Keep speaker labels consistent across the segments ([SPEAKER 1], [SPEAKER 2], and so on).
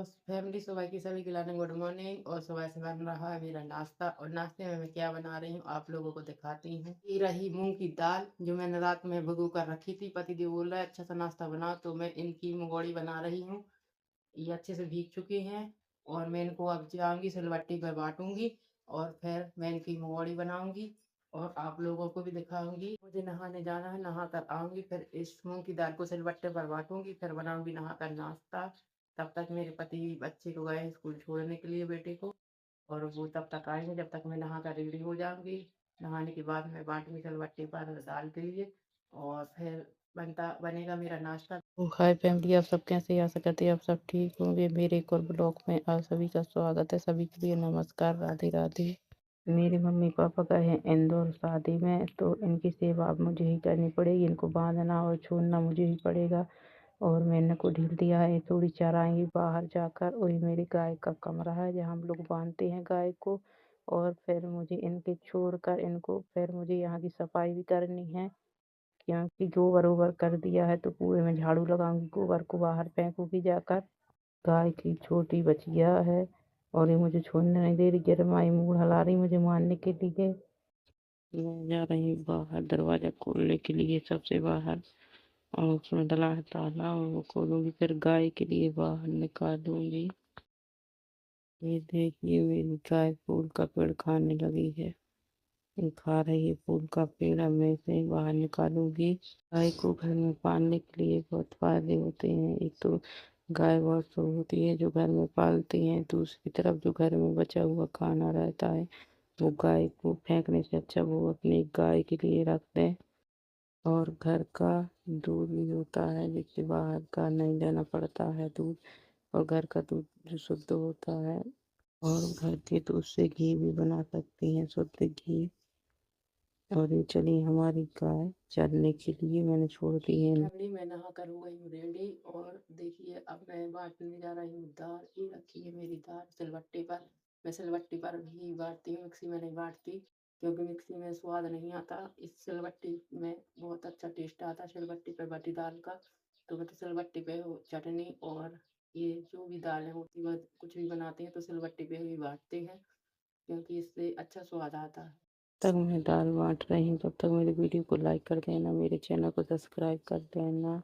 [SPEAKER 1] Family सुबह की सभी खिलाने गुड मॉर्निंग। और सुबह से बन रहा है मेरा नाश्ता, और नाश्ते में मैं क्या बना रही हूँ आप लोगों को दिखाती हूँ। ये रही मूंग की दाल जो मैंने रात में भिगो कर रखी थी। पतिदेव बोल रहा है अच्छा सा नाश्ता बनाओ, तो मैं इनकी मंगोड़ी बना रही हूँ। ये अच्छे से भीग चुके हैं और मैं इनको अब जाऊंगी सिलबट्टी पर बांटूंगी, और फिर मैं इनकी मंगोड़ी बनाऊंगी और आप लोगों को भी दिखाऊंगी। मुझे नहाने जाना है, नहा कर आऊंगी, फिर इस मूंग की दाल को सिलबट्टे पर बांटूंगी, फिर बनाऊंगी नहा कर नाश्ता। तब तक मेरे पति बच्चे को गए स्कूल छोड़ने के लिए, बेटे को, और वो तब तक आएंगे जब तक मैं नहा कर रेडी हो जाऊंगी। नहाने के बाद मैं बाटूंगी सिलबट्टे पर दाल के लिए, और फिर बनेगा मेरा नाश्ता। तो हाय फैमिली, आप सब कैसे? आशा करते हैं आप सब ठीक होंगे। मेरे एक और ब्लॉग में आप सभी का स्वागत है। सभी के लिए नमस्कार, राधे राधे। मेरे मम्मी पापा का है इंदौर शादी में, तो इनकी सेवा अब मुझे ही करनी पड़ेगी। इनको बांधना और छोड़ना मुझे ही पड़ेगा। और मैंने को ढील दिया है, थोड़ी चराएंगी बाहर जाकर। वही मेरी गाय का कमरा है जहाँ हम लोग बांधते हैं गाय को। और फिर मुझे इनके छोड़कर इनको फिर मुझे यहाँ की सफाई भी करनी है, क्योंकि गोबर ओबर कर दिया है, तो कुएं में झाड़ू लगाऊंगी, गोबर को बाहर फेंकूंगी जाकर। गाय की छोटी बछिया है और ये मुझे छोड़ने नहीं दे रही, गिरमाई मुंह हला रही मुझे मारने के लिए। मैं जा रही हूँ बाहर दरवाजा खोलने के लिए, सबसे बाहर, और उसमें डला है ताला, और वो खोलूंगी फिर गाय के लिए बाहर निकालूंगी। ये देखिए मेरी गाय फूल का पेड़ खाने लगी है। ये खा रही है फूल का पेड़, अब मैं इसे बाहर निकालूंगी। गाय को घर में पालने के लिए बहुत फायदे होते हैं। एक तो गाय बहुत शुभ होती है जो घर में पालती हैं, दूसरी तरफ जो घर में बचा हुआ खाना रहता है वो गाय को फेंकने से अच्छा वो अपनी गाय के लिए रख दें। और घर का दूध भी होता है जिससे बाहर का नहीं लेना पड़ता है दूध। और घर का दूध जो शुद्ध होता है, और घर के दूध से घी भी बना सकती हैं, शुद्ध घी। और ये चली हमारी गाय चरने के लिए, मैंने छोड़ दी है। फैमिली मैं नहा कर हो गई हूँ रेडी, और देखिए अब मैं बांटने जा रही हूँ दाल। ये रखी है मेरी दाल सिलबट्टे पर। मैं सिलबट्टे पर ही बांटती हूँ, मिक्सी में नहीं बांटती, क्योंकि मिक्सी में स्वाद नहीं आता। इस सिलबट्टी में बहुत अच्छा टेस्ट आता है सिलबट्टी पर बटी दाल का। तो मैं तो सिलबट्टी पे हो चटनी और ये जो भी दालें होती है कुछ भी बनाते हैं तो सिलबट्टी पे ही बांटते हैं, क्योंकि इससे अच्छा स्वाद आता है। तक मैं दाल बांट रही हूँ, तब तक मेरी वीडियो को लाइक कर देना, मेरे चैनल को सब्सक्राइब कर देना।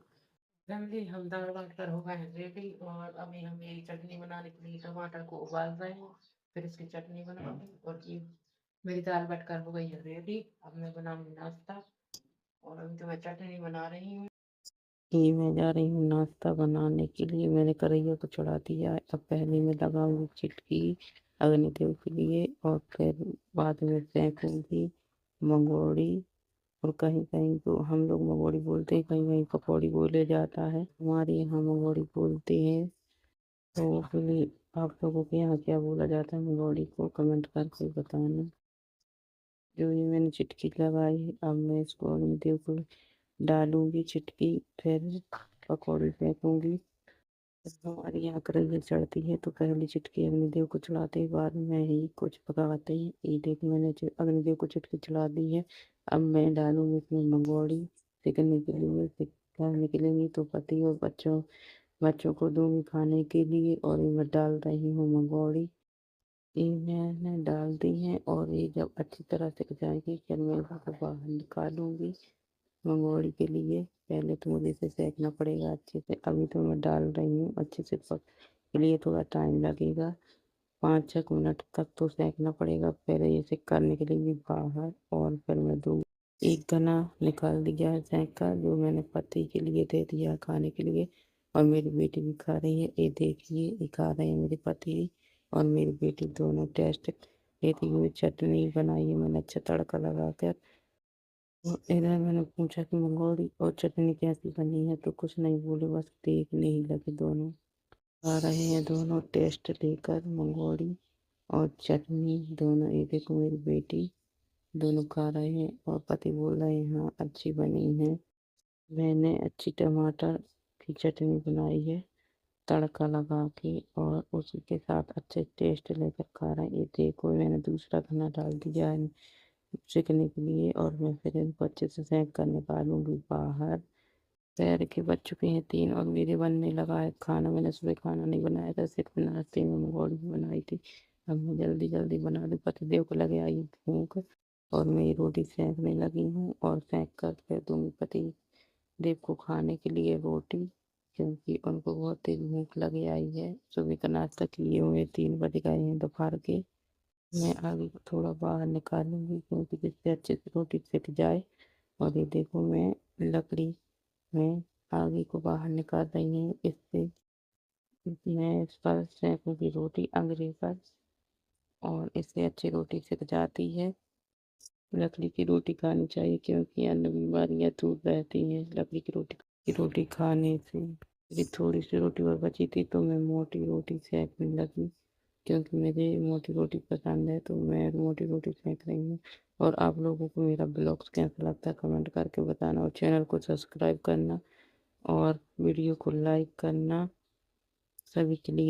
[SPEAKER 1] फैमिली हम दाल बांट कर हो गए हैं रेडी, और अभी हम ये चटनी बनाने के लिए टमाटर को उबाल रहे हैं, फिर इसकी चटनी बनाऊंगी। और ये मेरी दाल बट कर हो गई है रेडी, अब मैं बनाऊंगी नाश्ता। और अभी तो मैं चटनी बना रही हूँ। ये मैं जा रही हूँ नाश्ता बनाने के लिए। मैंने कढ़ैया को चढ़ा दिया है, अब पहले मैं लगाऊंगी चिटकी अग्निदेव के लिए, और फिर बाद में फेंकूंगी मंगोड़ी। और कहीं कहीं तो हम लोग मंगोड़ी बोलते हैं, कहीं कहीं पकौड़ी बोले जाता है, हमारे यहाँ मंगोड़ी बोलते हैं। तो बोलिए आप लोगों के यहाँ क्या बोला जाता है मंगोड़ी को, कमेंट करके बताना। जो ये मैंने चिटकी लगाई है, अब मैं इसको अग्निदेव को डालूंगी चिटकी, फिर पकौड़ी फेंकूंगी। जब हमारे यहाँ करेले चढ़ती है तो पहली चिटकी अग्निदेव को चढ़ाते हैं, बाद में ही कुछ पकाते हैं। ये देखिए मैंने अग्निदेव को चिटकी चढ़ा दी है। अब मैं डालूंगी इसमें मंगोड़ी सेकने के लिए, खाने के लिए, नहीं तो पति और बच्चों बच्चों को दूंगी खाने के लिए। और ये मैं डाल रही हूँ मंगोड़ी। ये मैंने डाल दी है, और ये जब अच्छी तरह सिक जाएगी फिर मैं इसे बाहर निकालूंगी मंगोड़ी के लिए। पहले तो मुझे इसे सेकना पड़ेगा अच्छे से, अभी तो मैं डाल रही हूँ अच्छे से पक के लिए थोड़ा टाइम लगेगा, 5-6 मिनट तक तो सेकना पड़ेगा। फिर इसे करने के लिए भी बाहर, और फिर मैं दूँ एक गना निकाल दिया है सेक कर, जो मैंने पति के लिए दे दिया खाने के लिए। और मेरी बेटी भी खा रही है, ये देखिए ये खा रहे हैं मेरे पति और मेरी बेटी दोनों टेस्ट लेती हुई। चटनी बनाई है मैंने अच्छा तड़का लगा कर। और इधर मैंने पूछा कि मंगोड़ी और चटनी कैसी बनी है, तो कुछ नहीं बोले, बस देखने ही लगे। दोनों खा रहे हैं, दोनों टेस्ट लेकर मंगोड़ी और चटनी दोनों। ये देखो मेरी बेटी दोनों खा रहे हैं, और पति बोल रहे हैं हाँ अच्छी बनी है। मैंने अच्छी टमाटर की चटनी बनाई है तड़का लगा के, और उसी के साथ अच्छे टेस्ट लेकर खा रहे हैं। ये देखो मैंने दूसरा खाना डाल दिया है सेकने के लिए, और मैं फिर इनको अच्छे से सेक कर निकालूंगी बाहर। दोपहर के बज चुके हैं 3 और मेरे बनने लगा है खाना। मैंने सुबह खाना नहीं बनाया था, सिर्फ नाश्ते में मंगोड़ी बनाई थी। अब मैं जल्दी जल्दी बना दूँ। पतिदेव को लगे आई भूख और मैं ये रोटी सेंकने लगी हूँ और सेंक कर फिर दूंगी पति देव को खाने के लिए रोटी, क्योंकि उनको बहुत तेज भूख लगे आई है। सुबह का नाश्ता किए हुए 3 बज गए हैं दोपहर के। मैं आगे को थोड़ा बाहर निकालूंगी क्योंकि जिससे अच्छे से रोटी सिक जाए। और ये देखो मैं लकड़ी में आगे को बाहर निकाल रही हूँ, इससे मैं इस पर सेकूंगी रोटी अंगरे पर और इससे अच्छी रोटी सिक जाती है। लकड़ी की रोटी खानी चाहिए क्योंकि अन्य बीमारियां दूर रहती हैं लकड़ी की रोटी खाने से। मेरी थोड़ी सी रोटी और बची थी तो मैं मोटी रोटी सेकने लगी, क्योंकि मुझे मोटी रोटी पसंद है तो मैं मोटी रोटी सेक रही हूँ। और आप लोगों को मेरा ब्लॉग्स कैसा लगता है कमेंट करके बताना और चैनल को सब्सक्राइब करना और वीडियो को लाइक करना। सभी के लिए